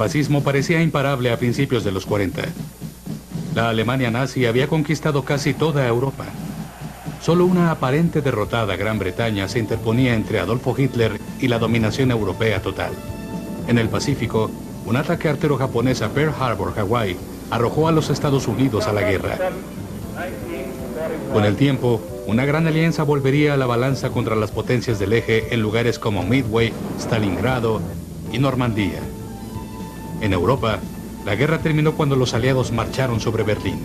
fascismo parecía imparable a principios de los 40. La Alemania nazi había conquistado casi toda Europa. Solo una aparente derrotada Gran Bretaña se interponía entre Adolfo Hitler y la dominación europea total. En el Pacífico, un ataque artero japonés a Pearl Harbor, Hawái, arrojó a los Estados Unidos a la guerra. Con el tiempo, una gran alianza volvería a la balanza contra las potencias del eje en lugares como Midway, Stalingrado y Normandía. En Europa, la guerra terminó cuando los aliados marcharon sobre Berlín.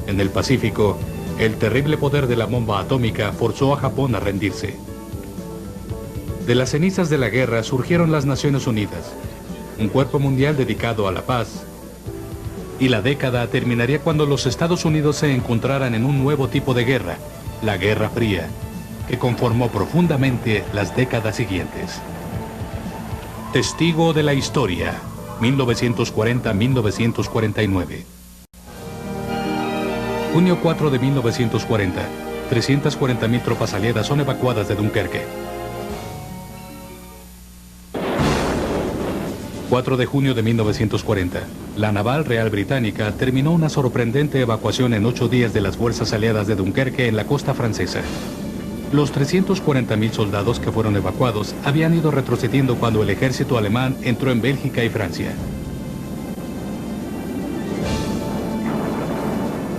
En el Pacífico, el terrible poder de la bomba atómica forzó a Japón a rendirse. De las cenizas de la guerra surgieron las Naciones Unidas, un cuerpo mundial dedicado a la paz, y la década terminaría cuando los Estados Unidos se encontraran en un nuevo tipo de guerra, la Guerra Fría, que conformó profundamente las décadas siguientes. Testigo de la historia, 1940-1949. Junio 4 de 1940, 340.000 tropas aliadas son evacuadas de Dunkerque. 4 de junio de 1940, la Naval Real Británica terminó una sorprendente evacuación en 8 días de las fuerzas aliadas de Dunkerque en la costa francesa. Los 340.000 soldados que fueron evacuados habían ido retrocediendo cuando el ejército alemán entró en Bélgica y Francia.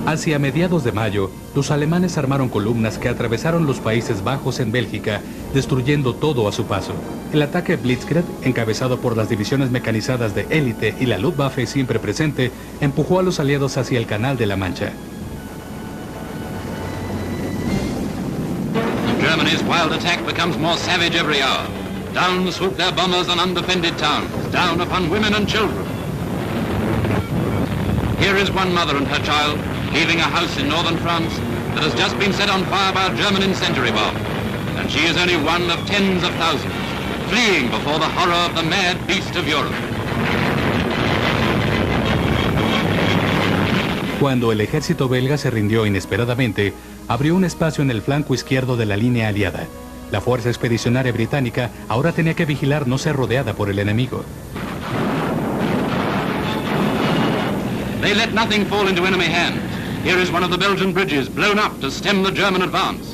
Hacia mediados de mayo, los alemanes armaron columnas que atravesaron los Países Bajos en Bélgica, destruyendo todo a su paso. El ataque Blitzkrieg, encabezado por las divisiones mecanizadas de élite y la Luftwaffe siempre presente, empujó a los aliados hacia el Canal de la Mancha. Germany's wild attack becomes more savage every hour. Down swoop their bombers on undefended towns, down upon women and children. Here is one mother and her child, leaving a house in northern France that has just been set on fire by a German incendiary bomb. And she is only one of tens of thousands, fleeing before the horror of the mad beast of Europe. Cuando el ejército belga se rindió inesperadamente, abrió un espacio en el flanco izquierdo de la línea aliada. La fuerza expedicionaria británica ahora tenía que vigilar no ser rodeada por el enemigo. They let nothing fall into enemy hands. Here is one of the Belgian bridges blown up to stem the German advance.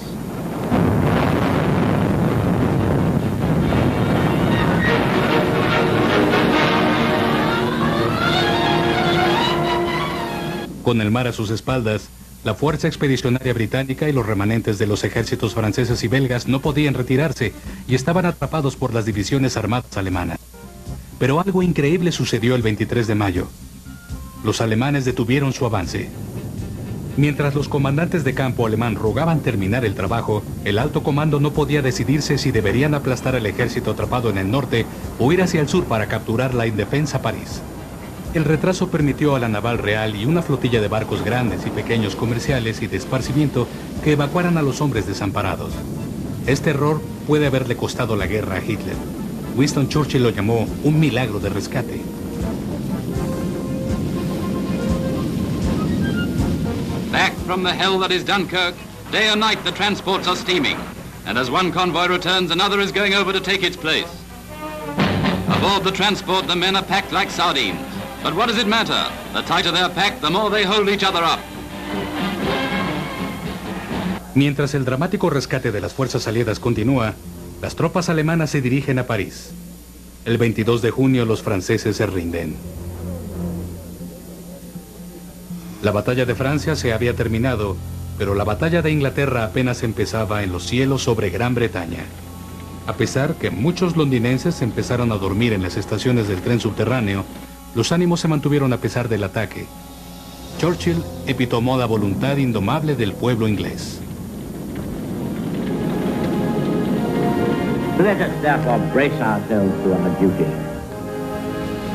Con el mar a sus espaldas, la fuerza expedicionaria británica y los remanentes de los ejércitos franceses y belgas no podían retirarse y estaban atrapados por las divisiones armadas alemanas. Pero algo increíble sucedió el 23 de mayo. Los alemanes detuvieron su avance. Mientras los comandantes de campo alemán rogaban terminar el trabajo, el alto comando no podía decidirse si deberían aplastar al ejército atrapado en el norte o ir hacia el sur para capturar la indefensa París. El retraso permitió a la Naval Real y una flotilla de barcos grandes y pequeños comerciales y de esparcimiento que evacuaran a los hombres desamparados. Este error puede haberle costado la guerra a Hitler. Winston Churchill lo llamó un milagro de rescate. Back from the hell that is Dunkirk, day and night the transports are steaming. And as one convoy returns, another is going over to take its place. Aboard the transport, the men are packed like sardines. But what does it matter? The tighter they're packed, the more they hold each other up. Mientras el dramático rescate de las fuerzas aliadas continúa, las tropas alemanas se dirigen a París. El 22 de junio los franceses se rinden. La batalla de Francia se había terminado, pero la batalla de Inglaterra apenas empezaba en los cielos sobre Gran Bretaña. A pesar que muchos londinenses empezaron a dormir en las estaciones del tren subterráneo, los ánimos se mantuvieron a pesar del ataque. Churchill epitomó la voluntad indomable del pueblo inglés. Let us therefore brace ourselves to our duty,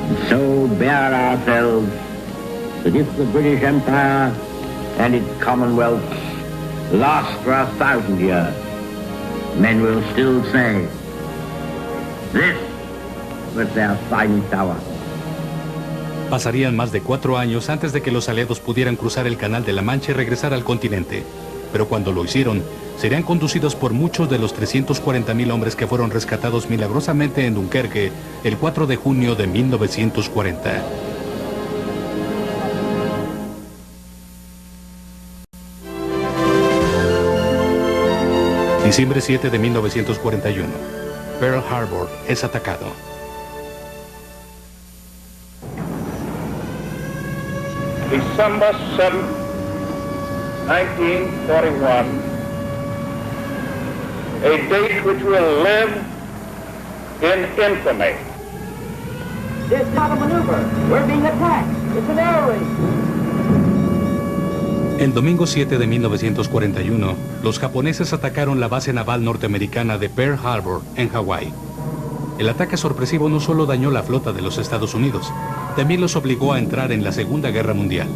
and so bear ourselves that if the British Empire and its Commonwealth last for 1,000 years, men will still say, this was their finest hour. Pasarían más de 4 años antes de que los aliados pudieran cruzar el Canal de la Mancha y regresar al continente. pero cuando lo hicieron, serían conducidos por muchos de los 340.000 hombres que fueron rescatados milagrosamente en Dunkerque el 4 de junio de 1940. Diciembre 7 de 1941. Pearl Harbor es atacado. December 7, 1941, a date which will live in infamy. It's not a maneuver. We're being attacked. It's an air raid. El domingo 7 de 1941, los japoneses atacaron la base naval norteamericana de Pearl Harbor, en Hawái. El ataque sorpresivo no solo dañó la flota de los Estados Unidos, también los obligó a entrar en la Segunda Guerra Mundial.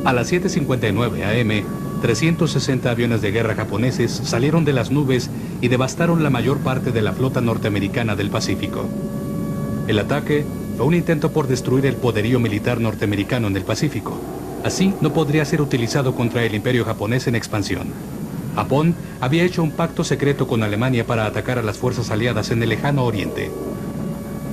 A las 7:59 am, 360 aviones de guerra japoneses salieron de las nubes y devastaron la mayor parte de la flota norteamericana del Pacífico. El ataque fue un intento por destruir el poderío militar norteamericano en el Pacífico. Así no podría ser utilizado contra el imperio japonés en expansión. Japón había hecho un pacto secreto con Alemania para atacar a las fuerzas aliadas en el lejano oriente.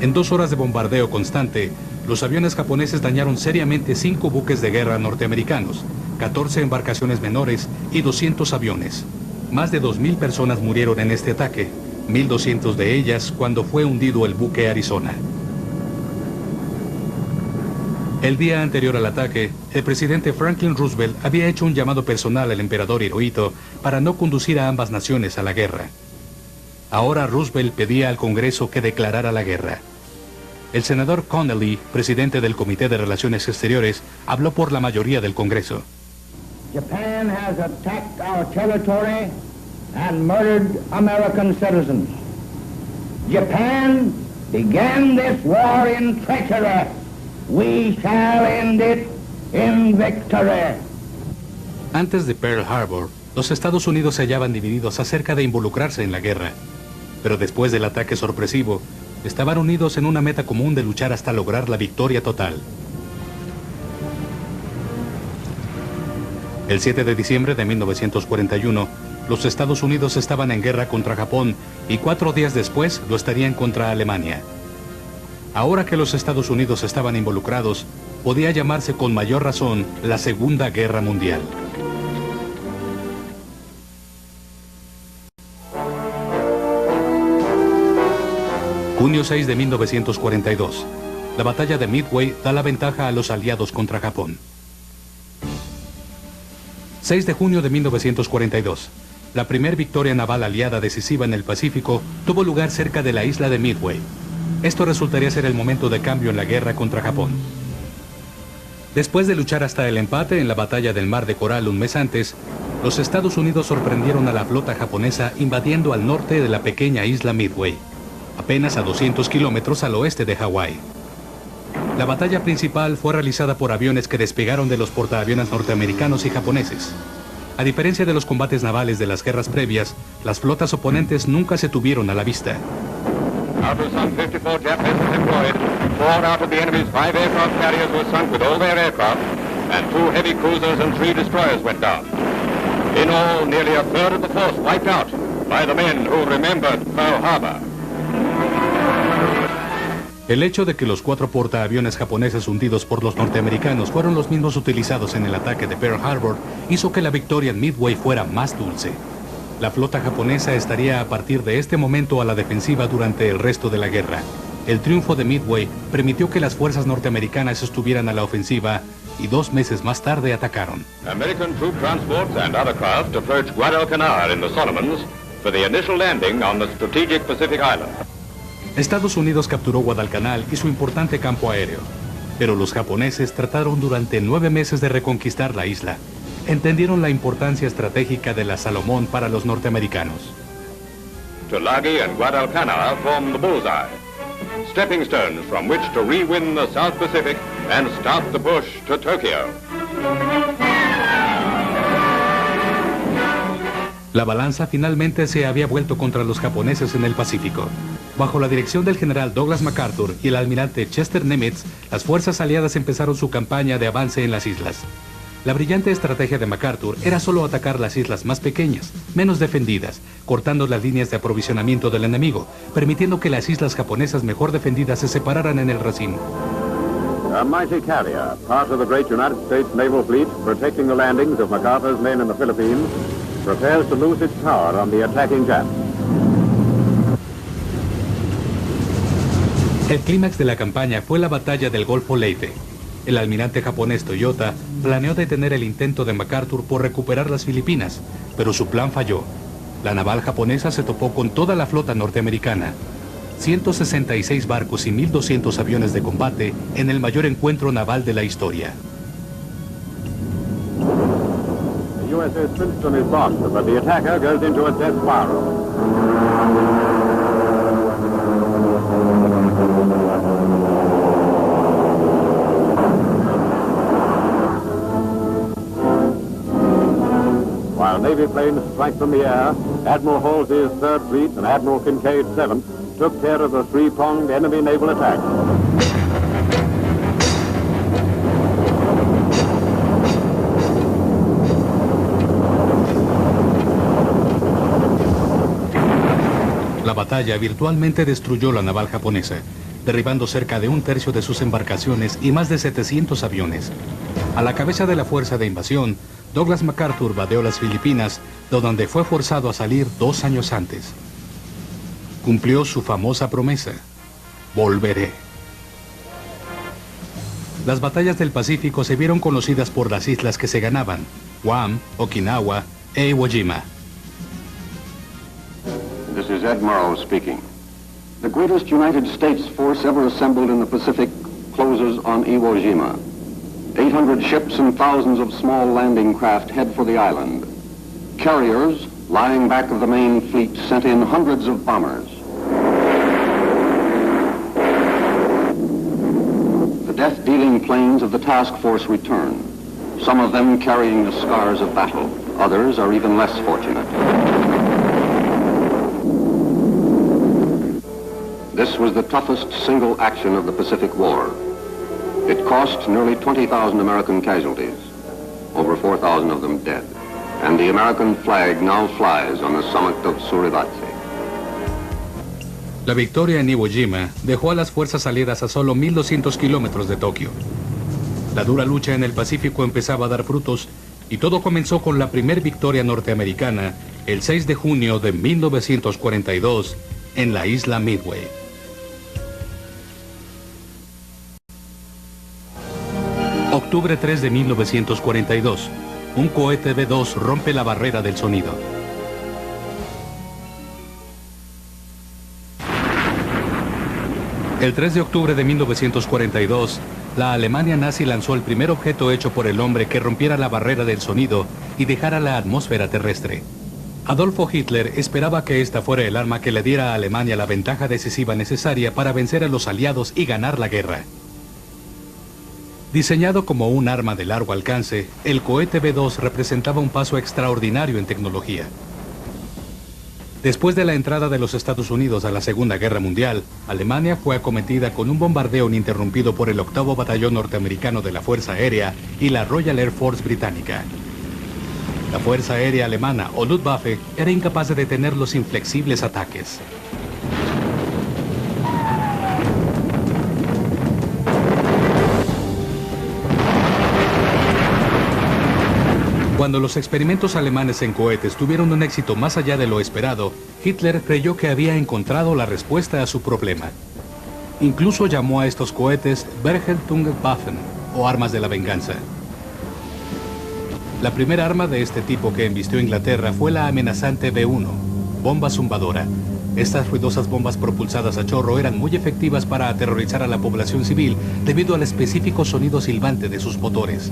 En 2 horas de bombardeo constante, los aviones japoneses dañaron seriamente 5 buques de guerra norteamericanos, 14 embarcaciones menores y 200 aviones. Más de 2.000 personas murieron en este ataque, 1.200 de ellas cuando fue hundido el buque Arizona. El día anterior al ataque, el presidente Franklin Roosevelt había hecho un llamado personal al emperador Hirohito para no conducir a ambas naciones a la guerra. Ahora Roosevelt pedía al Congreso que declarara la guerra. El senador Connally, presidente del Comité de Relaciones Exteriores, habló por la mayoría del Congreso. Japan has attacked our territory and murdered American citizens. Japan began this war in treachery. We shall end it in victory. Antes de Pearl Harbor, los Estados Unidos se hallaban divididos acerca de involucrarse en la guerra. Pero después del ataque sorpresivo, estaban unidos en una meta común de luchar hasta lograr la victoria total. El 7 de diciembre de 1941, los Estados Unidos estaban en guerra contra Japón y 4 días después lo estarían contra Alemania. Ahora que los Estados Unidos estaban involucrados, podía llamarse con mayor razón la Segunda Guerra Mundial. Junio 6 de 1942. La batalla de Midway da la ventaja a los aliados contra Japón. 6 de junio de 1942. La primera victoria naval aliada decisiva en el Pacífico tuvo lugar cerca de la isla de Midway. Esto resultaría ser el momento de cambio en la guerra contra Japón. Después de luchar hasta el empate en la batalla del Mar de Coral un mes antes, los Estados Unidos sorprendieron a la flota japonesa invadiendo al norte de la pequeña isla Midway, apenas a 200 kilómetros al oeste de Hawái. La batalla principal fue realizada por aviones que despegaron de los portaaviones norteamericanos y japoneses. A diferencia de los combates navales de las guerras previas, las flotas oponentes nunca se tuvieron a la vista. Out of some 54 Jap vessels employed, 4 out of the enemy's 5 aircraft carriers were sunk with all their aircraft, and 2 heavy cruisers and 3 destroyers went down. In all, nearly a third of the force wiped out by the men who remembered Pearl Harbor. El hecho de que los 4 portaaviones japoneses hundidos por los norteamericanos fueron los mismos utilizados en el ataque de Pearl Harbor hizo que la victoria en Midway fuera más dulce. La flota japonesa estaría a partir de este momento a la defensiva durante el resto de la guerra. El triunfo de Midway permitió que las fuerzas norteamericanas estuvieran a la ofensiva y 2 meses más tarde atacaron. American troop transports and other craft approached Guadalcanal in the Solomons for the initial landing on the strategic Pacific Island. Estados Unidos capturó Guadalcanal y su importante campo aéreo, pero los japoneses trataron durante 9 meses de reconquistar la isla. Entendieron la importancia estratégica de la Salomón para los norteamericanos. Tulagi and Guadalcanal formed the bullseye, stepping stones from which to re-win the South Pacific and start the push to Tokyo. La balanza finalmente se había vuelto contra los japoneses en el Pacífico. Bajo la dirección del general Douglas MacArthur y el almirante Chester Nimitz, las fuerzas aliadas empezaron su campaña de avance en las islas. La brillante estrategia de MacArthur era solo atacar las islas más pequeñas, menos defendidas, cortando las líneas de aprovisionamiento del enemigo, permitiendo que las islas japonesas mejor defendidas se separaran en el racimo. A mighty carrier, part of the great United States Naval Fleet, protecting the landings of MacArthur's men in the Philippines, prepares to lose its power on the attacking Japs. El clímax de la campaña fue la batalla del Golfo Leyte. El almirante japonés Toyota planeó detener el intento de MacArthur por recuperar las Filipinas, pero su plan falló. La naval japonesa se topó con toda la flota norteamericana. 166 barcos y 1.200 aviones de combate en el mayor encuentro naval de la historia. The USS Princeton is lost, but the attacker goes into a death spiral. While Navy planes strike from the air, Admiral Halsey's 3rd Fleet and Admiral Kincaid's 7th took care of the three-pronged enemy naval attack. La batalla virtualmente destruyó la naval japonesa, derribando cerca de un tercio de sus embarcaciones y más de 700 aviones. A la cabeza de la fuerza de invasión, Douglas MacArthur vadeó las Filipinas, de donde fue forzado a salir 2 años antes. Cumplió su famosa promesa: volveré. Las batallas del Pacífico se vieron conocidas por las islas que se ganaban: Guam, Okinawa e Iwo Jima. This is Ed Morrow speaking. The greatest United States force ever assembled in the Pacific closes on Iwo Jima. 800 ships and thousands of small landing craft head for the island. Carriers, lying back of the main fleet, sent in hundreds of bombers. The death-dealing planes of the task force return, some of them carrying the scars of battle. Others are even less fortunate. This was the toughest single action of the Pacific War. It cost nearly 20,000 American casualties, over 4,000 of them dead, and the American flag now flies on the summit of Suribachi. La victoria en Iwo Jima dejó a las fuerzas aliadas a solo 1.200 kilómetros de Tokio. La dura lucha en el Pacífico empezaba a dar frutos y todo comenzó con la primera victoria norteamericana el 6 de junio de 1942 en la isla Midway. Octubre 3 de 1942, un cohete B-2 rompe la barrera del sonido. El 3 de octubre de 1942, la Alemania nazi lanzó el primer objeto hecho por el hombre que rompiera la barrera del sonido y dejara la atmósfera terrestre. Adolfo Hitler esperaba que esta fuera el arma que le diera a Alemania la ventaja decisiva necesaria para vencer a los aliados y ganar la guerra. Diseñado como un arma de largo alcance, el cohete B-2 representaba un paso extraordinario en tecnología. Después de la entrada de los Estados Unidos a la Segunda Guerra Mundial, Alemania fue acometida con un bombardeo ininterrumpido por el 8º Batallón Norteamericano de la Fuerza Aérea y la Royal Air Force británica. La Fuerza Aérea Alemana, o Luftwaffe, era incapaz de detener los inflexibles ataques. Cuando los experimentos alemanes en cohetes tuvieron un éxito más allá de lo esperado, Hitler creyó que había encontrado la respuesta a su problema. Incluso llamó a estos cohetes Vergeltungswaffen, o armas de la venganza. La primera arma de este tipo que embistió Inglaterra fue la amenazante B-1, bomba zumbadora. Estas ruidosas bombas propulsadas a chorro eran muy efectivas para aterrorizar a la población civil debido al específico sonido silbante de sus motores.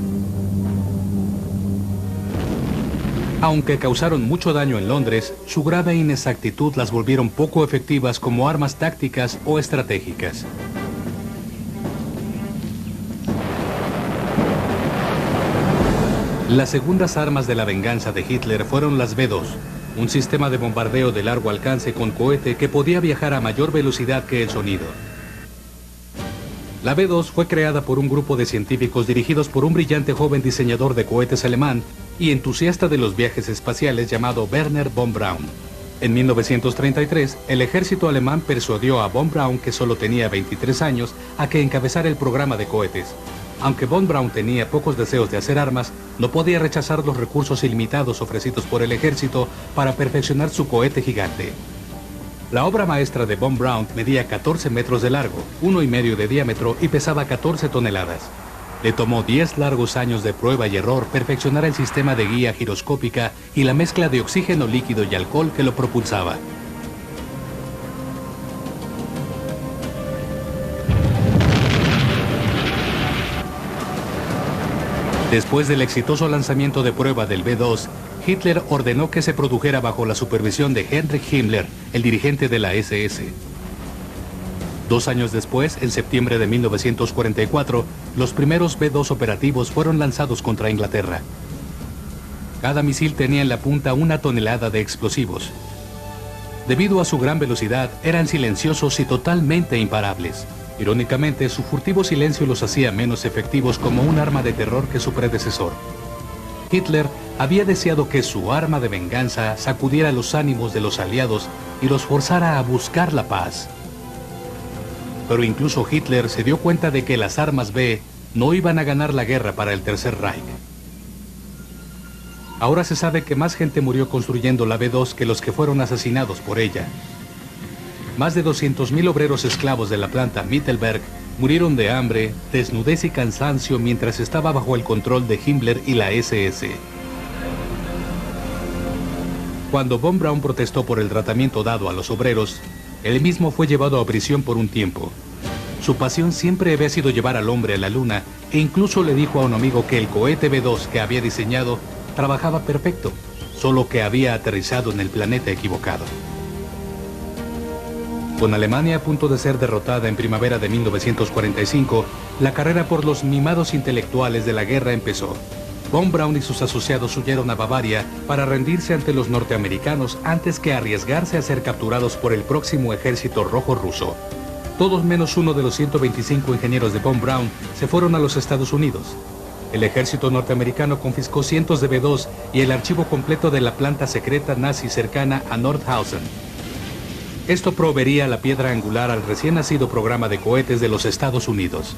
Aunque causaron mucho daño en Londres, su grave inexactitud las volvieron poco efectivas como armas tácticas o estratégicas. Las segundas armas de la venganza de Hitler fueron las B-2, un sistema de bombardeo de largo alcance con cohete que podía viajar a mayor velocidad que el sonido. La B-2 fue creada por un grupo de científicos dirigidos por un brillante joven diseñador de cohetes alemán y entusiasta de los viajes espaciales llamado Wernher von Braun. En 1933, el ejército alemán persuadió a von Braun, que solo tenía 23 años, a que encabezara el programa de cohetes. Aunque von Braun tenía pocos deseos de hacer armas, no podía rechazar los recursos ilimitados ofrecidos por el ejército para perfeccionar su cohete gigante. La obra maestra de von Braun medía 14 metros de largo, 1,5 de diámetro y pesaba 14 toneladas. Le tomó 10 largos años de prueba y error perfeccionar el sistema de guía giroscópica y la mezcla de oxígeno líquido y alcohol que lo propulsaba. Después del exitoso lanzamiento de prueba del B-2, Hitler ordenó que se produjera bajo la supervisión de Heinrich Himmler, el dirigente de la SS. 2 años después, en septiembre de 1944, los primeros B-2 operativos fueron lanzados contra Inglaterra. Cada misil tenía en la punta 1 tonelada de explosivos. Debido a su gran velocidad, eran silenciosos y totalmente imparables. Irónicamente, su furtivo silencio los hacía menos efectivos como un arma de terror que su predecesor. Hitler había deseado que su arma de venganza sacudiera los ánimos de los aliados y los forzara a buscar la paz. Pero incluso Hitler se dio cuenta de que las armas B no iban a ganar la guerra para el Tercer Reich. Ahora se sabe que más gente murió construyendo la B-2 que los que fueron asesinados por ella. Más de 200.000 obreros esclavos de la planta Mittelberg murieron de hambre, desnudez y cansancio mientras estaba bajo el control de Himmler y la SS. Cuando von Braun protestó por el tratamiento dado a los obreros, él mismo fue llevado a prisión por un tiempo. Su pasión siempre había sido llevar al hombre a la luna e incluso le dijo a un amigo que el cohete B-2 que había diseñado trabajaba perfecto, solo que había aterrizado en el planeta equivocado. Con Alemania a punto de ser derrotada en primavera de 1945, la carrera por los mimados intelectuales de la guerra empezó. Von Braun y sus asociados huyeron a Bavaria para rendirse ante los norteamericanos antes que arriesgarse a ser capturados por el próximo ejército rojo ruso. Todos menos uno de los 125 ingenieros de von Braun se fueron a los Estados Unidos. El ejército norteamericano confiscó cientos de B-2 y el archivo completo de la planta secreta nazi cercana a Nordhausen. Esto proveería la piedra angular al recién nacido programa de cohetes de los Estados Unidos.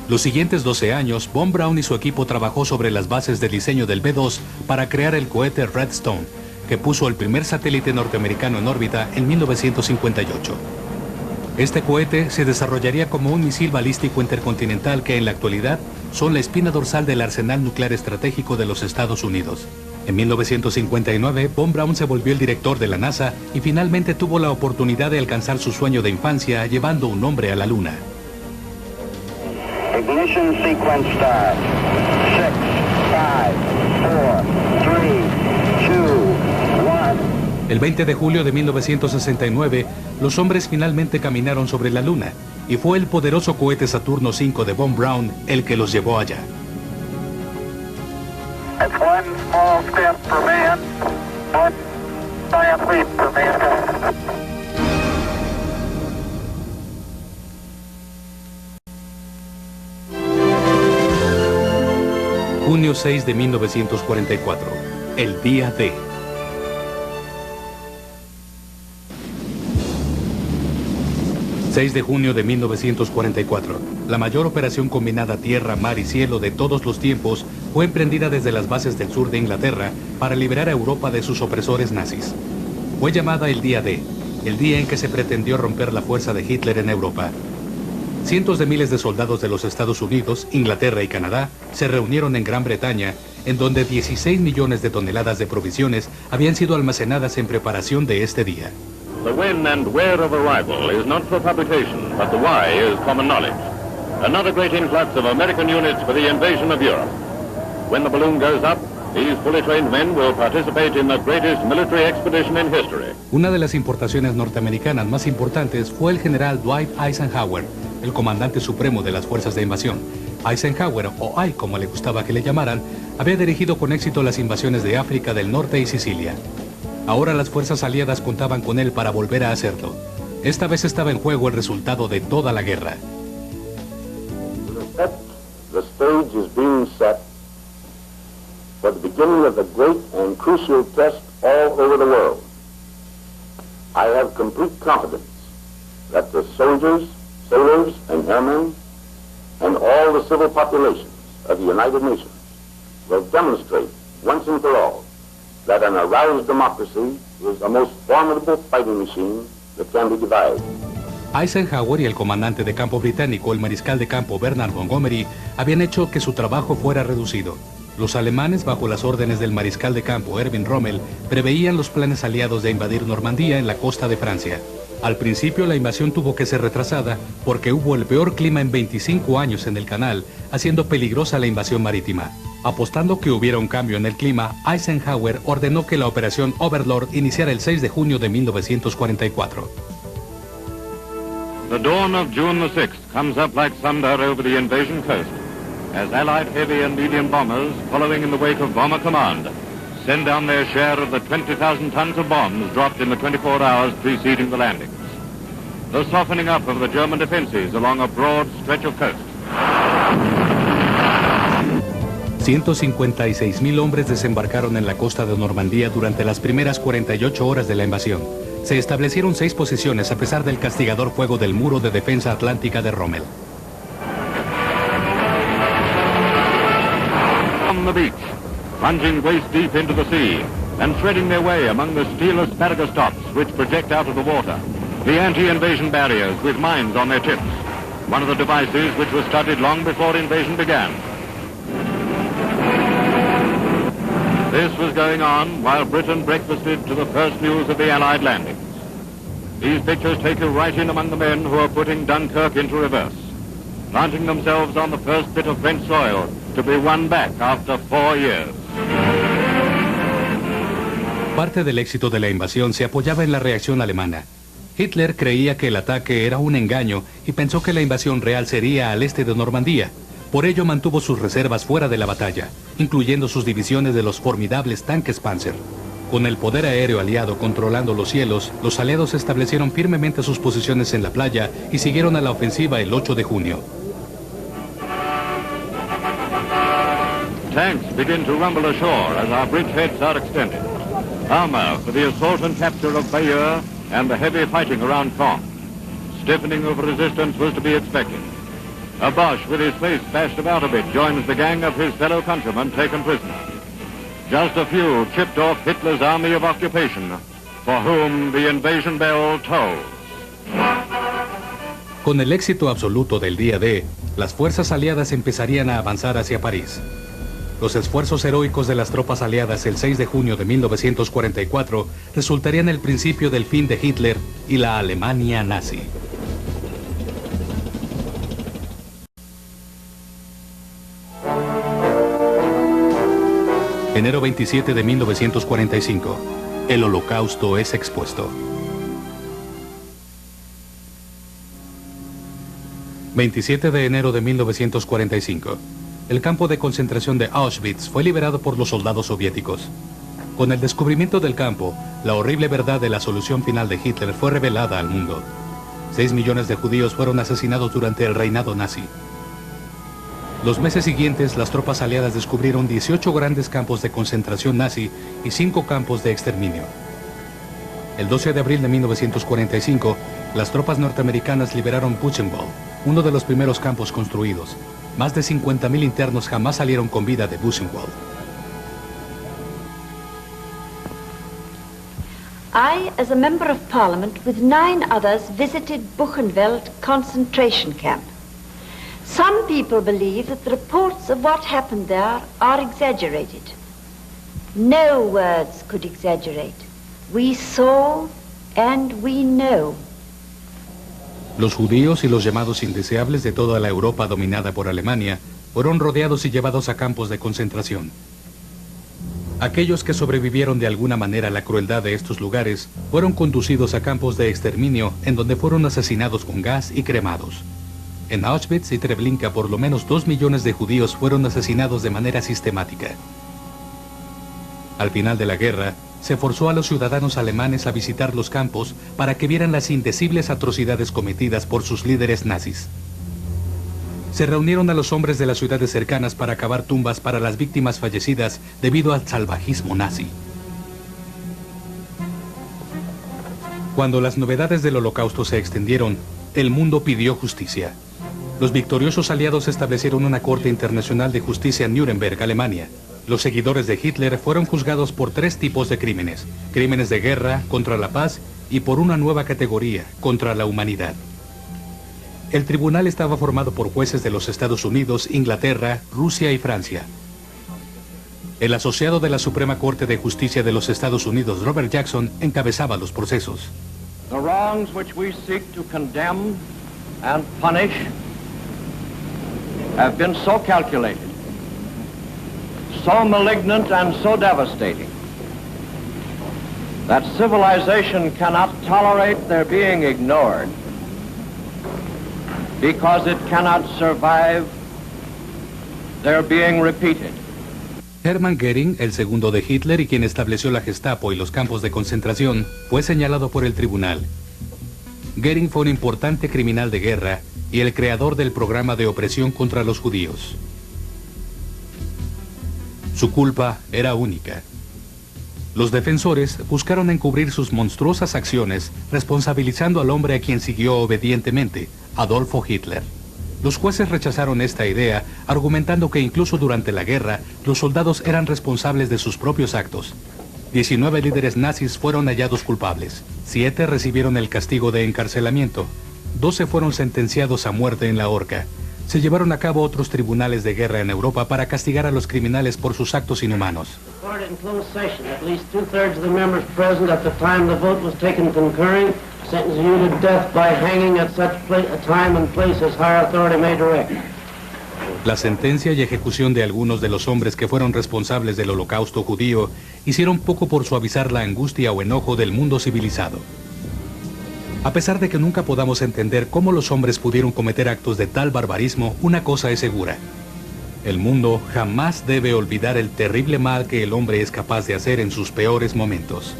Los siguientes 12 años, von Braun y su equipo trabajó sobre las bases de diseño del B-2 para crear el cohete Redstone, que puso el primer satélite norteamericano en órbita en 1958. Este cohete se desarrollaría como un misil balístico intercontinental que en la actualidad son la espina dorsal del arsenal nuclear estratégico de los Estados Unidos. En 1959, von Braun se volvió el director de la NASA y finalmente tuvo la oportunidad de alcanzar su sueño de infancia llevando un hombre a la Luna. Ignition sequence start. 6, 5, 4, 3, 2, 1. El 20 de julio de 1969, los hombres finalmente caminaron sobre la Luna y fue el poderoso cohete Saturno V de von Braun el que los llevó allá. It's one small step for man, one giant leap for mankind. Junio 6 de 1944, el día D. ...6 de junio de 1944... la mayor operación combinada tierra, mar y cielo de todos los tiempos... fue emprendida desde las bases del sur de Inglaterra... para liberar a Europa de sus opresores nazis. Fue llamada el día D... el día en que se pretendió romper la fuerza de Hitler en Europa. Cientos de miles de soldados de los Estados Unidos, Inglaterra y Canadá... se reunieron en Gran Bretaña... en donde 16 millones de toneladas de provisiones... habían sido almacenadas en preparación de este día. The when and where of arrival is not for publication, but the why is common knowledge. Another great influx of American units for the invasion of Europe. When the balloon goes up, these fully trained men will participate in the greatest military expedition in history. Una de las importaciones norteamericanas más importantes fue el general Dwight Eisenhower, el comandante supremo de las fuerzas de invasión. Eisenhower, o Ay como le gustaba que le llamaran, había dirigido con éxito las invasiones de África del Norte y Sicilia. Ahora las fuerzas aliadas contaban con él para volver a hacerlo. Esta vez estaba en juego el resultado de toda la guerra. effect, the stage is being set for the beginning of the great and crucial test all over the world. I have complete confidence that the soldiers, sailors, and airmen, and all the civil populations of the United Nations will demonstrate once and for all that an aroused democracy is the most formidable fighting machine that can be devised. Eisenhower y el comandante de campo británico, el mariscal de campo Bernard Montgomery, habían hecho que su trabajo fuera reducido. Los alemanes, bajo las órdenes del mariscal de campo Erwin Rommel, preveían los planes aliados de invadir Normandía en la costa de Francia. Al principio la invasión tuvo que ser retrasada porque hubo el peor clima en 25 años en el canal, haciendo peligrosa la invasión marítima. Apostando que hubiera un cambio en el clima, Eisenhower ordenó que la operación Overlord iniciara el 6 de junio de 1944. The dawn of June the 6th comes up like thunder over the invasion coast, as Allied heavy and medium bombers, following in the wake of Bomber Command, send down their share of the 20,000 tons of bombs dropped in the 24 hours preceding the landings. The softening up of the German defenses along a broad stretch of coast. 156,000 hombres desembarcaron en la costa de Normandía durante las primeras 48 horas de la invasión. Se establecieron 6 posiciones a pesar del castigador fuego del muro de defensa atlántica de Rommel. On the beach, plunging waist deep into the sea, and threading their way among the steel asparagus tops which project out of the water, the anti-invasion barriers with mines on their tips, one of the devices which was studied long before invasion began. This was going on while Britain breakfasted to the first news of the Allied landings. These pictures take you right in among the men who are putting Dunkirk into reverse, planting themselves on the first bit of French soil to be won back after 4 years. Parte del éxito de la invasión se apoyaba en la reacción alemana. Hitler creía que el ataque era un engaño y pensó que la invasión real sería al este de Normandía. Por ello mantuvo sus reservas fuera de la batalla, incluyendo sus divisiones de los formidables tanques Panzer. Con el poder aéreo aliado controlando los cielos, los aliados establecieron firmemente sus posiciones en la playa y siguieron a la ofensiva el 8 de junio. Tanks begin to rumble ashore as our bridgeheads are extended. Armor for the assault and capture of Bayeux and the heavy fighting around Caen. Stiffening of resistance was to be expected. A Boche with his face bashed about a bit joins the gang of his fellow countrymen taken prisoner. Just a few chipped off Hitler's army of occupation, for whom the invasion bell tolls. Con el éxito absoluto del día D, las fuerzas aliadas empezarían a avanzar hacia París. Los esfuerzos heroicos de las tropas aliadas el 6 de junio de 1944 resultarían el principio del fin de Hitler y la Alemania nazi. Enero 27 de 1945. El Holocausto es expuesto. 27 de enero de 1945. El campo de concentración de Auschwitz fue liberado por los soldados soviéticos. Con el descubrimiento del campo, la horrible verdad de la solución final de Hitler fue revelada al mundo. 6 millones de judíos fueron asesinados durante el reinado nazi. Los meses siguientes, las tropas aliadas descubrieron 18 grandes campos de concentración nazi y 5 campos de exterminio. El 12 de abril de 1945, las tropas norteamericanas liberaron Buchenwald, uno de los primeros campos construidos. Más de 50,000 internos jamás salieron con vida de Buchenwald. I, as a member of Parliament, with 9 others, visited Buchenwald concentration camp. Some people believe that the reports of what happened there are exaggerated. No words could exaggerate. We saw and we know. Los judíos y los llamados indeseables de toda la Europa dominada por Alemania fueron rodeados y llevados a campos de concentración. Aquellos que sobrevivieron de alguna manera a la crueldad de estos lugares fueron conducidos a campos de exterminio en donde fueron asesinados con gas y cremados. En Auschwitz y Treblinka por lo menos 2 millones de judíos fueron asesinados de manera sistemática. Al final de la guerra, se forzó a los ciudadanos alemanes a visitar los campos para que vieran las indecibles atrocidades cometidas por sus líderes nazis. se reunieron a los hombres de las ciudades cercanas para cavar tumbas para las víctimas fallecidas debido al salvajismo nazi. Cuando las novedades del Holocausto se extendieron, el mundo pidió justicia. Los victoriosos aliados establecieron una corte internacional de justicia en Nuremberg, Alemania. Los seguidores de Hitler fueron juzgados por 3 tipos de crímenes: crímenes de guerra, contra la paz y por una nueva categoría, contra la humanidad. El tribunal estaba formado por jueces de los Estados Unidos, Inglaterra, Rusia y Francia. El asociado de la Suprema Corte de Justicia de los Estados Unidos, Robert Jackson, encabezaba los procesos. The wrongs which we seek to condemn and punish have been so calculated, so malignant and so devastating that civilization cannot tolerate their being ignored because it cannot survive their being repeated. Hermann Göring, el segundo de Hitler y quien estableció la Gestapo y los campos de concentración, fue señalado por el tribunal. Göring fue un importante criminal de guerra y el creador del programa de opresión contra los judíos. Su culpa era única. Los defensores buscaron encubrir sus monstruosas acciones, responsabilizando al hombre a quien siguió obedientemente, Adolfo Hitler. Los jueces rechazaron esta idea, argumentando que incluso durante la guerra, los soldados eran responsables de sus propios actos. 19 líderes nazis fueron hallados culpables. 7 recibieron el castigo de encarcelamiento. 12 fueron sentenciados a muerte en la horca. Se llevaron a cabo otros tribunales de guerra en Europa para castigar a los criminales por sus actos inhumanos. La sentencia y ejecución de algunos de los hombres que fueron responsables del Holocausto judío hicieron poco por suavizar la angustia o enojo del mundo civilizado. A pesar de que nunca podamos entender cómo los hombres pudieron cometer actos de tal barbarismo, una cosa es segura: el mundo jamás debe olvidar el terrible mal que el hombre es capaz de hacer en sus peores momentos.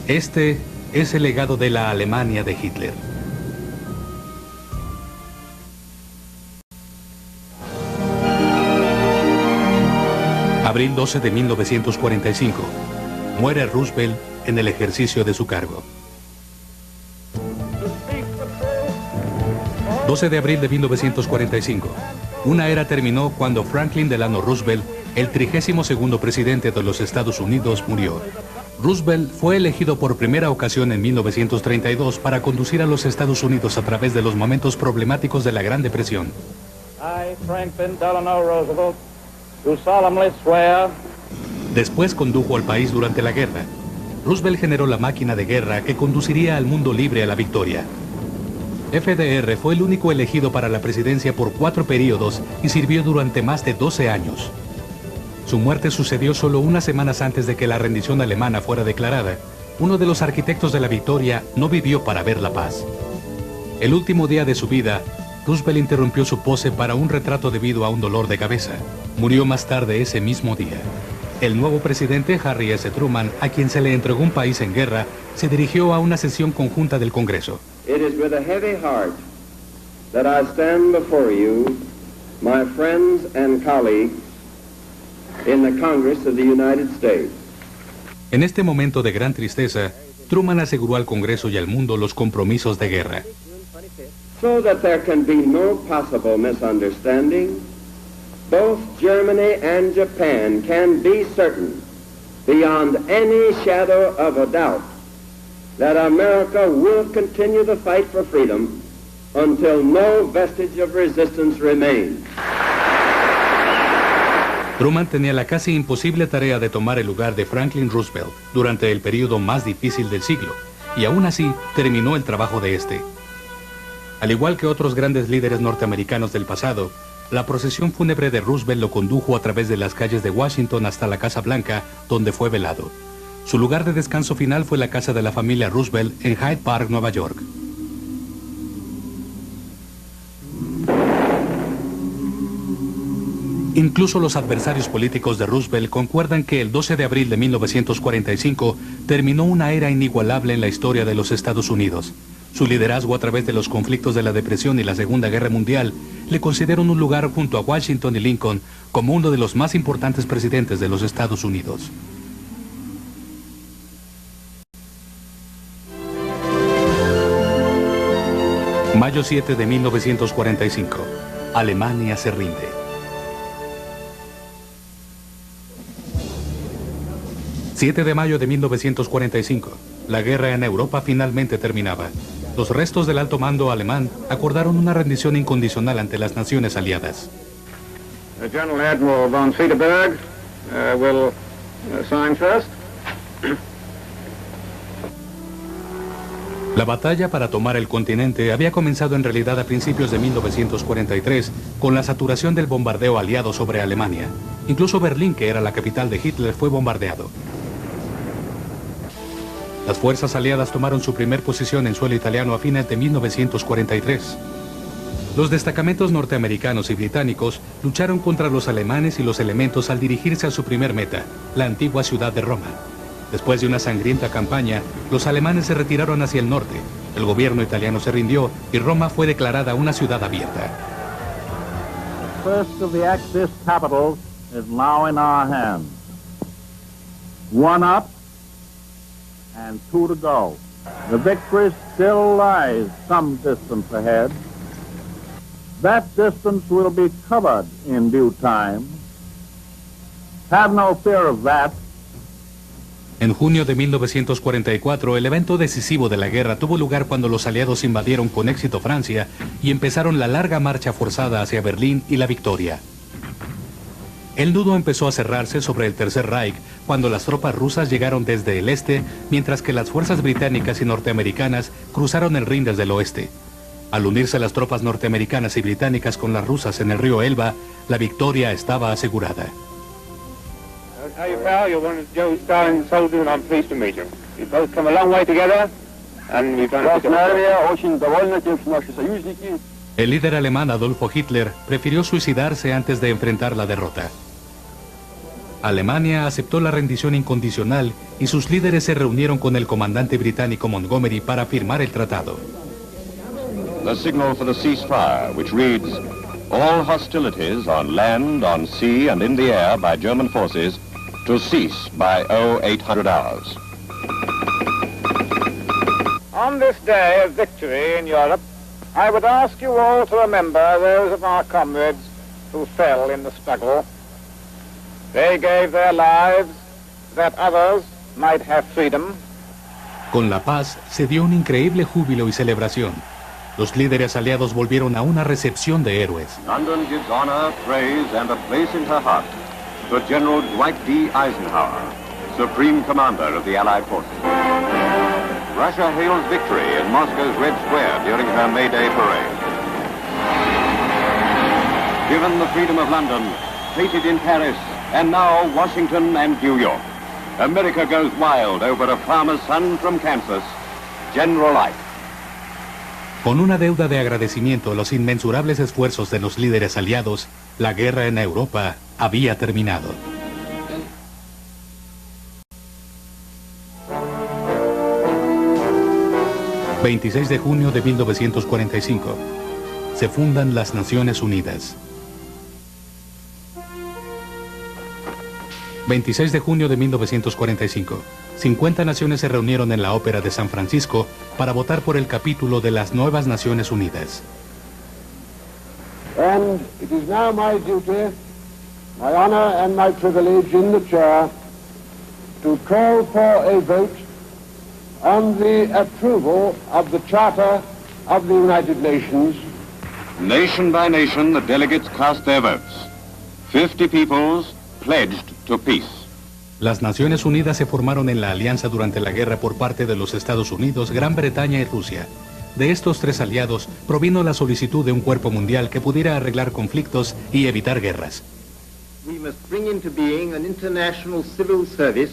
Este es el legado de la Alemania de Hitler. Abril 12 de 1945. Muere Roosevelt en el ejercicio de su cargo. 12 de abril de 1945. Una era terminó cuando Franklin Delano Roosevelt, el 32º presidente de los Estados Unidos, murió. Roosevelt fue elegido por primera ocasión en 1932 para conducir a los Estados Unidos a través de los momentos problemáticos de la Gran Depresión. I, Franklin Delano Roosevelt, do solemnly swear. Después condujo al país durante la guerra. Roosevelt generó la máquina de guerra que conduciría al mundo libre a la victoria. FDR fue el único elegido para la presidencia por 4 periodos y sirvió durante más de 12 años. Su muerte sucedió solo unas semanas antes de que la rendición alemana fuera declarada. Uno de los arquitectos de la victoria no vivió para ver la paz. El último día de su vida, Roosevelt interrumpió su pose para un retrato debido a un dolor de cabeza. Murió más tarde ese mismo día. El nuevo presidente, Harry S. Truman, a quien se le entregó un país en guerra, se dirigió a una sesión conjunta del Congreso. It is with a heavy heart that I stand before you, my friends and colleagues, in the Congress of the United States. En este momento de gran tristeza, Truman aseguró al Congreso y al mundo los compromisos de guerra. So that there can be no possible misunderstanding, both Germany and Japan can be certain, beyond any shadow of a doubt, that America will continue the fight for freedom until no vestige of resistance remains. Truman tenía la casi imposible tarea de tomar el lugar de Franklin Roosevelt durante el periodo más difícil del siglo, y aún así terminó el trabajo de este. Al igual que otros grandes líderes norteamericanos del pasado, la procesión fúnebre de Roosevelt lo condujo a través de las calles de Washington hasta la Casa Blanca, donde fue velado. Su lugar de descanso final fue la casa de la familia Roosevelt en Hyde Park, Nueva York. Incluso los adversarios políticos de Roosevelt concuerdan que el 12 de abril de 1945 terminó una era inigualable en la historia de los Estados Unidos. Su liderazgo a través de los conflictos de la Depresión y la Segunda Guerra Mundial le concedieron un lugar junto a Washington y Lincoln como uno de los más importantes presidentes de los Estados Unidos. Mayo 7 de 1945. Alemania se rinde. ...7 de mayo de 1945... la guerra en Europa finalmente terminaba. Los restos del alto mando alemán acordaron una rendición incondicional ante las naciones aliadas. General Admiral von Friedeberg will sign first. La batalla para tomar el continente había comenzado en realidad a principios de 1943 con la saturación del bombardeo aliado sobre Alemania. Incluso Berlín, que era la capital de Hitler, fue bombardeado. Las fuerzas aliadas tomaron su primer posición en suelo italiano a fines de 1943. Los destacamentos norteamericanos y británicos lucharon contra los alemanes y los elementos al dirigirse a su primer meta, la antigua ciudad de Roma. Después de una sangrienta campaña, los alemanes se retiraron hacia el norte, el gobierno italiano se rindió y Roma fue declarada una ciudad abierta. First of the Axis capitals is now in our hands. One up and 2 to go. The victory still lies some distance ahead. That distance will be covered in due time. Have no fear of that. En junio de 1944, el evento decisivo de la guerra tuvo lugar cuando los aliados invadieron con éxito Francia y empezaron la larga marcha forzada hacia Berlín y la victoria. El nudo empezó a cerrarse sobre el Tercer Reich cuando las tropas rusas llegaron desde el este, mientras que las fuerzas británicas y norteamericanas cruzaron el Rin desde el oeste. Al unirse las tropas norteamericanas y británicas con las rusas en el río Elba, la victoria estaba asegurada. How you, pal? You're one of Joe Stalin's soldiers, and I'm pleased to meet you. We've both come a long way together, and we've done El líder alemán Adolfo Hitler prefirió suicidarse antes de enfrentar la derrota. Alemania aceptó la rendición incondicional y sus líderes se reunieron con el comandante británico Montgomery para firmar el tratado. The signal for the ceasefire, which reads, all hostilities on land, on sea, and in the air by German forces to cease by 0800 hours. On this day of victory in Europe, I would ask you all to remember those of our comrades who fell in the struggle. They gave their lives that others might have freedom. Con la paz se dio un increíble júbilo y celebración. Los líderes aliados volvieron a una recepción de héroes. London gives honor, praise, and a place in her heart to General Dwight D. Eisenhower, Supreme Commander of the Allied Forces. Russia hails victory in Moscow's Red Square during her May Day parade. Given the freedom of London, fated in Paris, and now Washington and New York, America goes wild over a farmer's son from Kansas, General Ike. Con una deuda de agradecimiento a los inmensurables esfuerzos de los líderes aliados, la guerra en Europa había terminado. ...26 de junio de 1945... se fundan las Naciones Unidas. 26 de junio de 1945... 50 naciones se reunieron en la Ópera de San Francisco para votar por el capítulo de las nuevas Naciones Unidas. And it is now my duty, my honor and my privilege in the chair to call for a vote on the approval of the Charter of the United Nations. Nation by nation, the delegates cast their votes. 50 peoples pledged to peace. Las Naciones Unidas se formaron en la alianza durante la guerra por parte de los Estados Unidos, Gran Bretaña y Rusia. De estos tres aliados provino la solicitud de un cuerpo mundial que pudiera arreglar conflictos y evitar guerras. We must bring into being an international civil service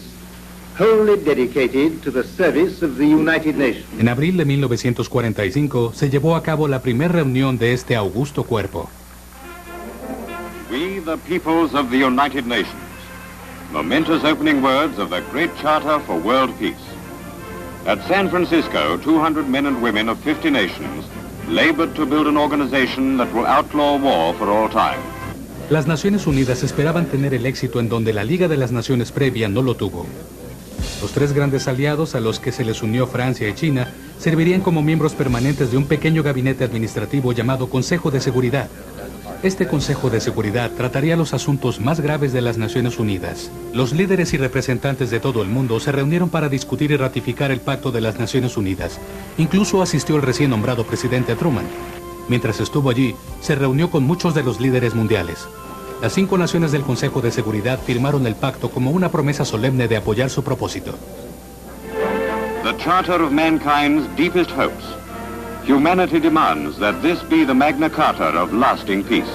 wholly dedicated to the service of the United Nations. En abril de 1945 se llevó a cabo la primera reunión de este augusto cuerpo. We, the peoples of the United Nations. Momentous opening words of the Great Charter for World Peace. At San Francisco, 200 men and women of 50 nations labored to build an organization that will outlaw war for all time. Las Naciones Unidas esperaban tener el éxito en donde la Liga de las Naciones previa no lo tuvo. Los tres grandes aliados a los que se les unió Francia y China servirían como miembros permanentes de un pequeño gabinete administrativo llamado Consejo de Seguridad. Este Consejo de Seguridad trataría los asuntos más graves de las Naciones Unidas. Los líderes y representantes de todo el mundo se reunieron para discutir y ratificar el Pacto de las Naciones Unidas. Incluso asistió el recién nombrado presidente Truman. Mientras estuvo allí, se reunió con muchos de los líderes mundiales. Las 5 naciones del Consejo de Seguridad firmaron el pacto como una promesa solemne de apoyar su propósito. The charter of mankind's deepest hopes. Humanity demands that this be the Magna Carta of lasting peace.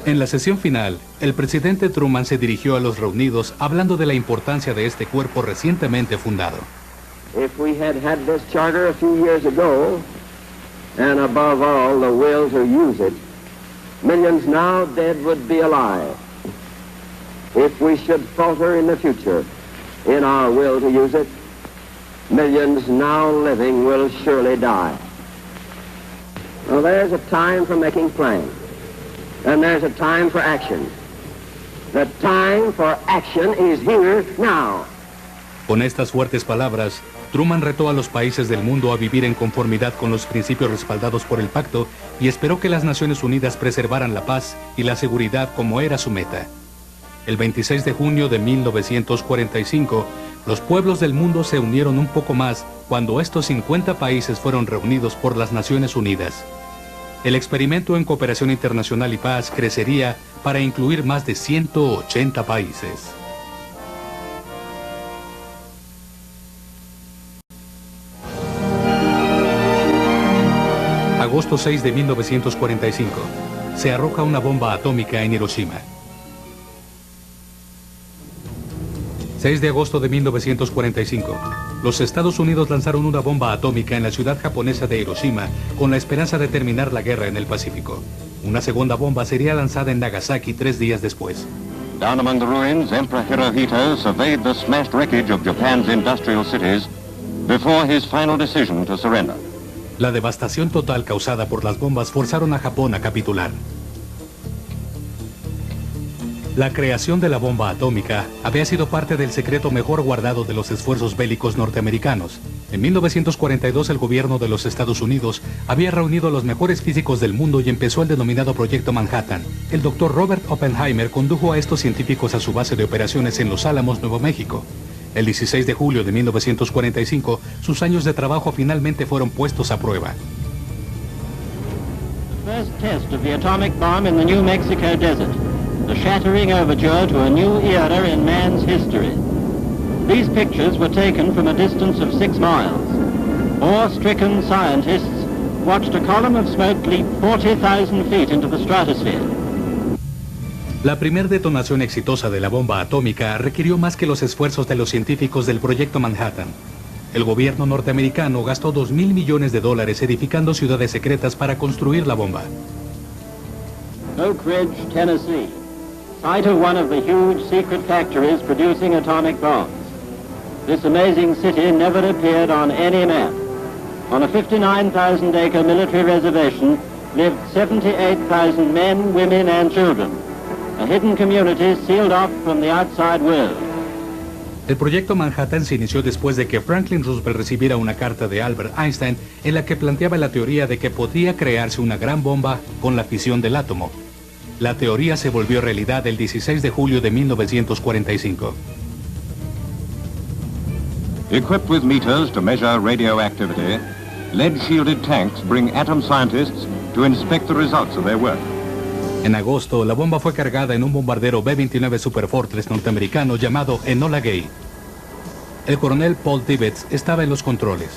En la sesión final, el presidente Truman se dirigió a los reunidos hablando de la importancia de este cuerpo recientemente fundado. If we had had this charter a few years ago, and above all the will to use it, millions now dead would be alive. If we should falter in the future in our will to use it, millions now living will surely die. Well, there's a time for making plans, and there's a time for action. The time for action is here now. Con estas fuertes palabras, Truman retó a los países del mundo a vivir en conformidad con los principios respaldados por el pacto y esperó que las Naciones Unidas preservaran la paz y la seguridad como era su meta. El 26 de junio de 1945, los pueblos del mundo se unieron un poco más cuando estos 50 países fueron reunidos por las Naciones Unidas. El experimento en cooperación internacional y paz crecería para incluir más de 180 países. Agosto 6 de 1945. Se arroja una bomba atómica en Hiroshima. 6 de agosto de 1945. Los Estados Unidos lanzaron una bomba atómica en la ciudad japonesa de Hiroshima con la esperanza de terminar la guerra en el Pacífico. Una segunda bomba sería lanzada en Nagasaki 3 días después. Down among the ruins, Emperor Hirohito surveyed the smashed wreckage of Japan's industrial cities before his final decision to surrender. La devastación total causada por las bombas forzaron a Japón a capitular. La creación de la bomba atómica había sido parte del secreto mejor guardado de los esfuerzos bélicos norteamericanos. En 1942 el gobierno de los Estados Unidos había reunido a los mejores físicos del mundo y empezó el denominado Proyecto Manhattan. El doctor Robert Oppenheimer condujo a estos científicos a su base de operaciones en Los Álamos, Nuevo México. El 16 de julio de 1945, sus años de trabajo finalmente fueron puestos a prueba. The first test of the atomic bomb in the New Mexico desert. The shattering overture to a new era in man's history. These pictures were taken from a distance of 6 miles. Awe-stricken scientists watched a column of smoke leap 40,000 feet into the stratosphere. La primera detonación exitosa de la bomba atómica requirió más que los esfuerzos de los científicos del Proyecto Manhattan. El gobierno norteamericano gastó $2,000 millones edificando ciudades secretas para construir la bomba. Oak Ridge, Tennessee, site of one of the huge secret factories producing atomic bombs. This amazing city never appeared on any map. On a 59,000-acre military reservation lived 78,000 men, women, and children. A hidden community sealed off from the outside world. El proyecto Manhattan se inició después de que Franklin Roosevelt recibiera una carta de Albert Einstein en la que planteaba la teoría de que podía crearse una gran bomba con la fisión del átomo. La teoría se volvió realidad el 16 de julio de 1945. Equipped with meters to measure radioactivity, lead-shielded tanks bring atom scientists to inspect the results of their work. En agosto, la bomba fue cargada en un bombardero B-29 Superfortress norteamericano llamado Enola Gay. El coronel Paul Tibbets estaba en los controles.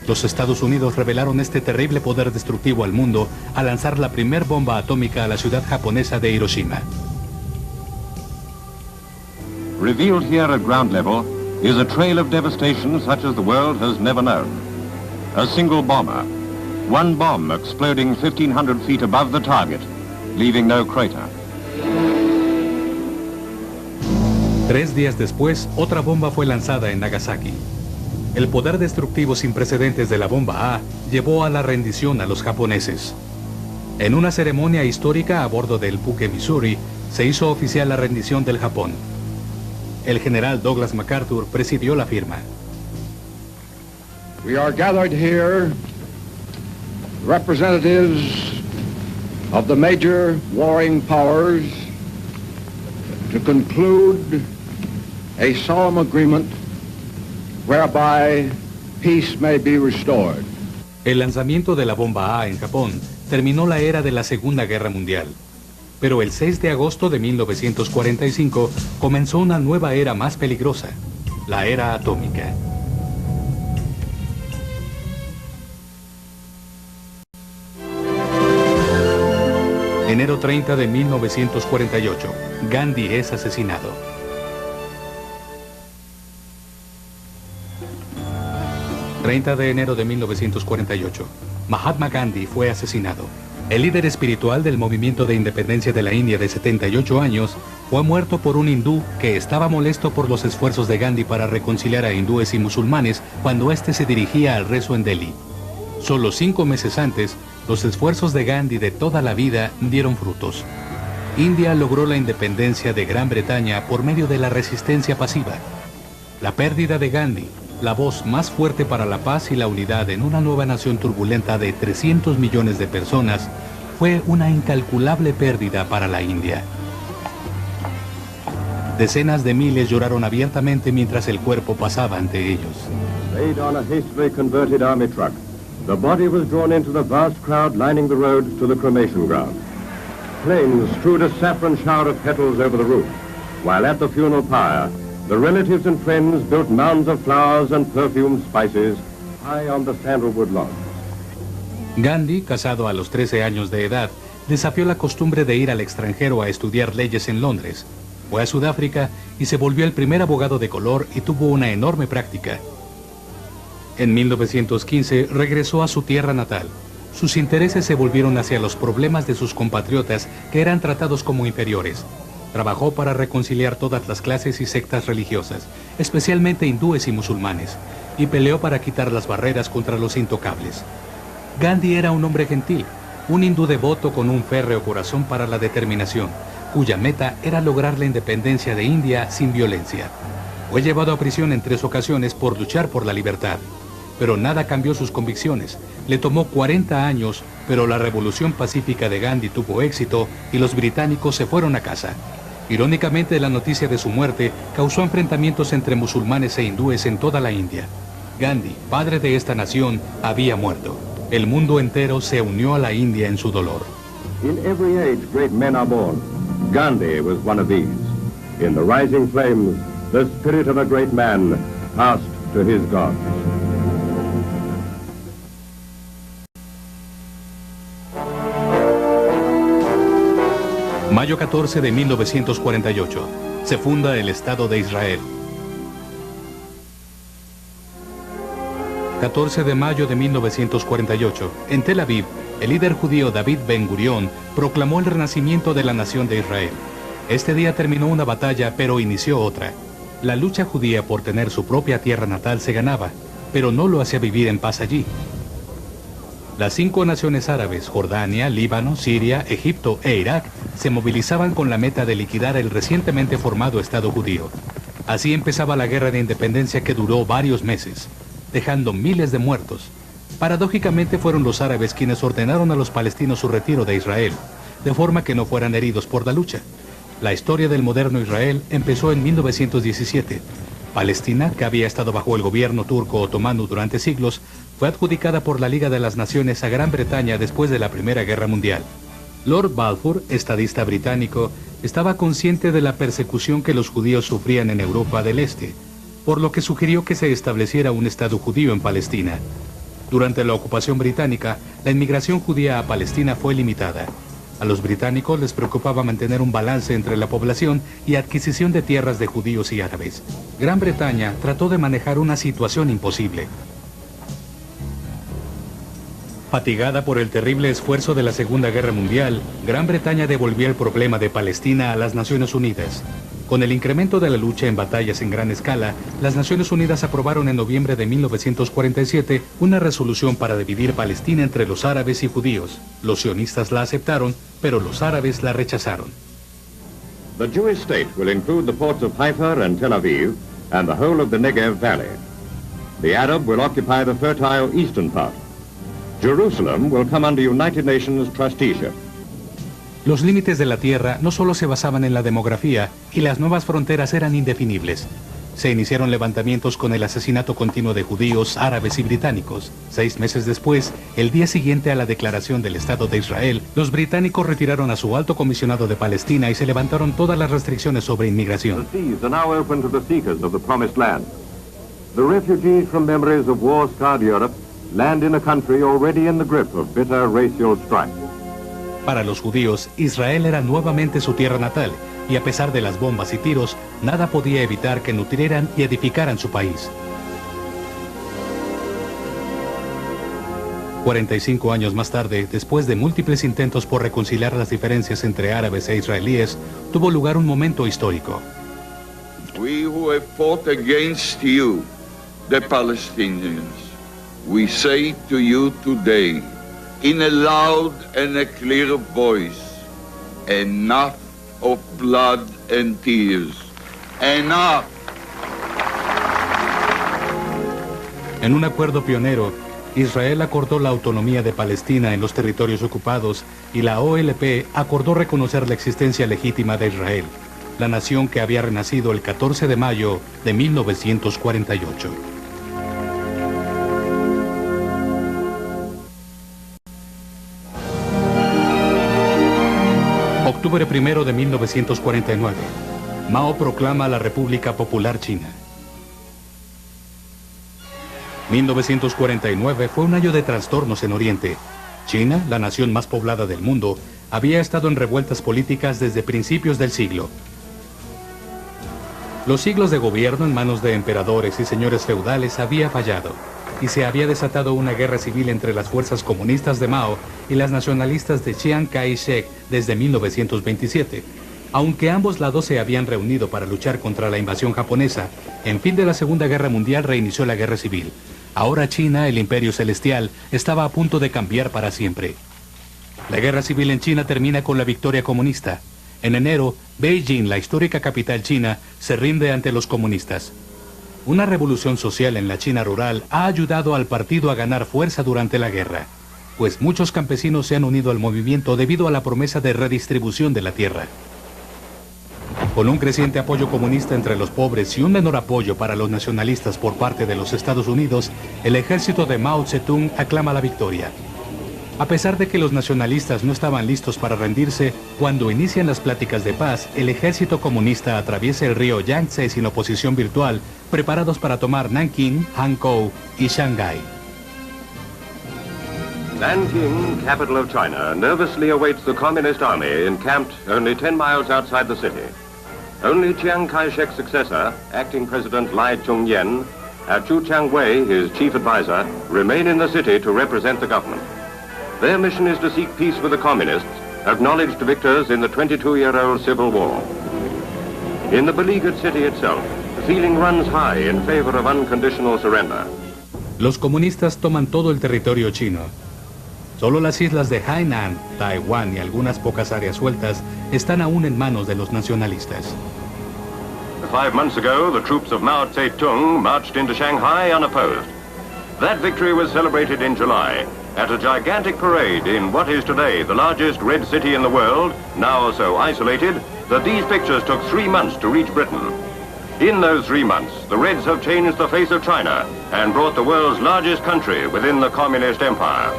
Los Estados Unidos revelaron este terrible poder destructivo al mundo al lanzar la primer bomba atómica a la ciudad japonesa de Hiroshima. Revealed here at ground level is a trail of devastation such as the world has never known. A single bomber, one bomb exploding 1,500 feet above the target, leaving no crater. 3 días después, otra bomba fue lanzada en Nagasaki. El poder destructivo sin precedentes de la bomba A llevó a la rendición a los japoneses. En una ceremonia histórica a bordo del buque Missouri, se hizo oficial la rendición del Japón. El general Douglas MacArthur presidió la firma. We are gathered here, representatives of the major warring powers, to conclude a solemn agreement whereby peace may be restored. El lanzamiento de la bomba A en Japón terminó la era de la Segunda Guerra Mundial. Pero el 6 de agosto de 1945 comenzó una nueva era más peligrosa, la era atómica. Enero 30 de 1948, Gandhi es asesinado. ...30 de enero de 1948... Mahatma Gandhi fue asesinado. El líder espiritual del movimiento de independencia de la India de 78 años... fue muerto por un hindú que estaba molesto por los esfuerzos de Gandhi para reconciliar a hindúes y musulmanes... cuando éste se dirigía al rezo en Delhi. Solo 5 meses antes, los esfuerzos de Gandhi de toda la vida dieron frutos. India logró la independencia de Gran Bretaña por medio de la resistencia pasiva. La pérdida de Gandhi, la voz más fuerte para la paz y la unidad en una nueva nación turbulenta de 300 millones de personas, fue una incalculable pérdida para la India. Decenas de miles lloraron abiertamente mientras el cuerpo pasaba ante ellos. Laid on a hastily converted army truck, the body was drawn into the vast crowd lining the road to the cremation ground. Flames strewed a saffron shower of petals over the roof, while at the funeral pyre, the relatives and friends built mounds of flowers and perfumed spices high on the sandalwood lawns. Gandhi, casado a los 13 años de edad, desafió la costumbre de ir al extranjero a estudiar leyes en Londres. Fue a Sudáfrica y se volvió el primer abogado de color y tuvo una enorme práctica. En 1915 regresó a su tierra natal. Sus intereses se volvieron hacia los problemas de sus compatriotas que eran tratados como inferiores. Trabajó para reconciliar todas las clases y sectas religiosas, especialmente hindúes y musulmanes, y peleó para quitar las barreras contra los intocables. Gandhi era un hombre gentil, un hindú devoto con un férreo corazón para la determinación, cuya meta era lograr la independencia de India sin violencia. Fue llevado a prisión en 3 ocasiones por luchar por la libertad. Pero nada cambió sus convicciones. Le tomó 40 años, pero la revolución pacífica de Gandhi tuvo éxito y los británicos se fueron a casa. Irónicamente, la noticia de su muerte causó enfrentamientos entre musulmanes e hindúes en toda la India. Gandhi, padre de esta nación, había muerto. El mundo entero se unió a la India en su dolor. In every age, great men are born. Gandhi was one of these. In the rising flames, the spirit of a great man passed to his gods. Mayo 14 de 1948. Se funda el Estado de Israel. 14 de mayo de 1948. En Tel Aviv, el líder judío David Ben Gurión proclamó el renacimiento de la nación de Israel. Este día terminó una batalla, pero inició otra. La lucha judía por tener su propia tierra natal se ganaba, pero no lo hacía vivir en paz allí. Las 5 naciones árabes, Jordania, Líbano, Siria, Egipto e Irak, se movilizaban con la meta de liquidar el recientemente formado Estado judío. Así empezaba la guerra de independencia que duró varios meses, dejando miles de muertos. Paradójicamente fueron los árabes quienes ordenaron a los palestinos su retiro de Israel, de forma que no fueran heridos por la lucha. La historia del moderno Israel empezó en 1917. Palestina, que había estado bajo el gobierno turco otomano durante siglos, fue adjudicada por la Liga de las Naciones a Gran Bretaña después de la Primera Guerra Mundial. Lord Balfour, estadista británico, estaba consciente de la persecución que los judíos sufrían en Europa del Este, por lo que sugirió que se estableciera un Estado judío en Palestina. Durante la ocupación británica, la inmigración judía a Palestina fue limitada. A los británicos les preocupaba mantener un balance entre la población y adquisición de tierras de judíos y árabes. Gran Bretaña trató de manejar una situación imposible. Fatigada por el terrible esfuerzo de la Segunda Guerra Mundial, Gran Bretaña devolvió el problema de Palestina a las Naciones Unidas. Con el incremento de la lucha en batallas en gran escala, las Naciones Unidas aprobaron en noviembre de 1947 una resolución para dividir Palestina entre los árabes y judíos. Los sionistas la aceptaron, pero los árabes la rechazaron. The Jewish state will include the ports of Haifa and Tel Aviv and the whole of the Negev Valley. The Arab will occupy the fertile eastern part. Jerusalem will come under United Nations trusteeship. Los límites de la tierra no solo se basaban en la demografía, y las nuevas fronteras eran indefinibles. Se iniciaron levantamientos con el asesinato continuo de judíos, árabes y británicos. 6 meses después, el día siguiente a la declaración del Estado de Israel, los británicos retiraron a su alto comisionado de Palestina y se levantaron todas las restricciones sobre inmigración. The seas are now open to the seekers of the promised land. The refugees from memories of war-scarred Europe land in a country already in the grip of bitter racial strife. Para los judíos, Israel era nuevamente su tierra natal, y a pesar de las bombas y tiros, nada podía evitar que nutrieran y edificaran su país. 45 años más tarde, después de múltiples intentos por reconciliar las diferencias entre árabes e israelíes, tuvo lugar un momento histórico. We who have fought against you, the Palestinians, we say to you today, in a loud and a clear voice, enough of blood and tears. Enough. En un acuerdo pionero, Israel acordó la autonomía de Palestina en los territorios ocupados y la OLP acordó reconocer la existencia legítima de Israel, la nación que había renacido el 14 de mayo de 1948. Octubre 1 de 1949. Mao proclama la República Popular China. 1949 fue un año de trastornos en Oriente. China, la nación más poblada del mundo, había estado en revueltas políticas desde principios del siglo. Los siglos de gobierno en manos de emperadores y señores feudales había fallado, y se había desatado una guerra civil entre las fuerzas comunistas de Mao y las nacionalistas de Chiang Kai-shek desde 1927. Aunque ambos lados se habían reunido para luchar contra la invasión japonesa, en fin de la Segunda Guerra Mundial reinició la guerra civil. Ahora China, el Imperio Celestial, estaba a punto de cambiar para siempre. La guerra civil en China termina con la victoria comunista. En enero, Beijing, la histórica capital china, se rinde ante los comunistas. Una revolución social en la China rural ha ayudado al partido a ganar fuerza durante la guerra, pues muchos campesinos se han unido al movimiento debido a la promesa de redistribución de la tierra. Con un creciente apoyo comunista entre los pobres y un menor apoyo para los nacionalistas por parte de los Estados Unidos, el ejército de Mao Zedong aclama la victoria. A pesar de que los nacionalistas no estaban listos para rendirse, cuando inician las pláticas de paz, el ejército comunista atraviesa el río Yangtze sin oposición virtual, preparados para tomar Nanking, Hankou y Shanghái. Nanking, capital of China, nervously awaits the Communist Army encamped only 10 miles outside the city. Only Chiang Kai-shek's successor, acting President Lai Ching-yen, and Chu Chang-wei, his chief advisor, remain in the city to represent the government. Their mission is to seek peace with the communists, acknowledged victors in the 22-year-old civil war. In the beleaguered city itself, the feeling runs high in favor of unconditional surrender. Los comunistas toman todo el territorio chino. Solo las islas de Hainan, Taiwán y algunas pocas áreas sueltas están aún en manos de los nacionalistas. 5 months ago, the troops of Mao Zedong marched into Shanghai unopposed. That victory was celebrated in July at a gigantic parade in what is today the largest red city in the world, now so isolated that these pictures took 3 months to reach Britain. In those 3 months, the Reds have changed the face of China and brought the world's largest country within the Communist Empire.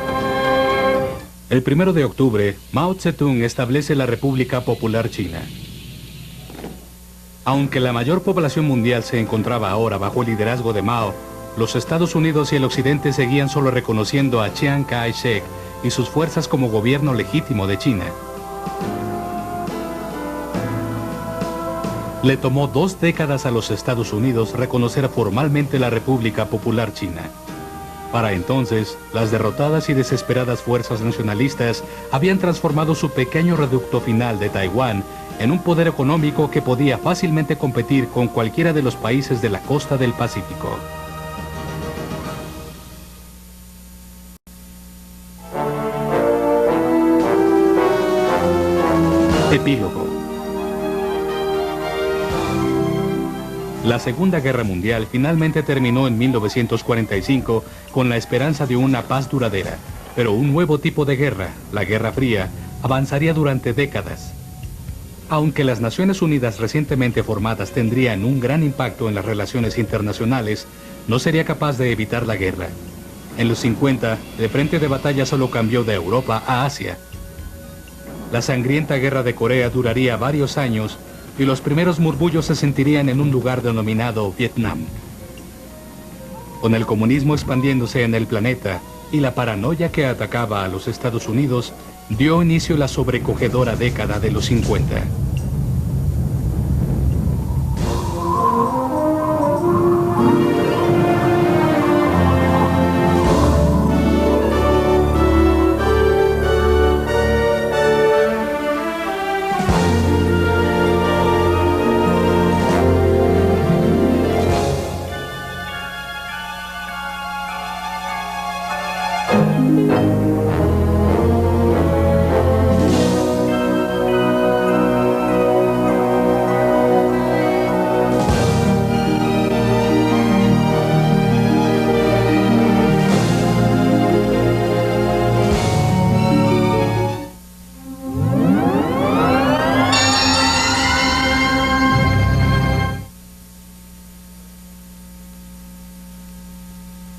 El 1 de octubre, Mao Zedong establece la República Popular China. Aunque la mayor población mundial se encontraba ahora bajo el liderazgo de Mao, los Estados Unidos y el Occidente seguían solo reconociendo a Chiang Kai-shek y sus fuerzas como gobierno legítimo de China. Le tomó 2 décadas a los Estados Unidos reconocer formalmente la República Popular China. Para entonces, las derrotadas y desesperadas fuerzas nacionalistas habían transformado su pequeño reducto final de Taiwán en un poder económico que podía fácilmente competir con cualquiera de los países de la costa del Pacífico. Epílogo. La Segunda Guerra Mundial finalmente terminó en 1945 con la esperanza de una paz duradera, pero un nuevo tipo de guerra, la Guerra Fría, avanzaría durante décadas. Aunque las Naciones Unidas recientemente formadas tendrían un gran impacto en las relaciones internacionales, no sería capaz de evitar la guerra. En los 50, el frente de batalla solo cambió de Europa a Asia. La sangrienta guerra de Corea duraría varios años y los primeros murmullos se sentirían en un lugar denominado Vietnam. Con el comunismo expandiéndose en el planeta y la paranoia que atacaba a los Estados Unidos, dio inicio la sobrecogedora década de los 50.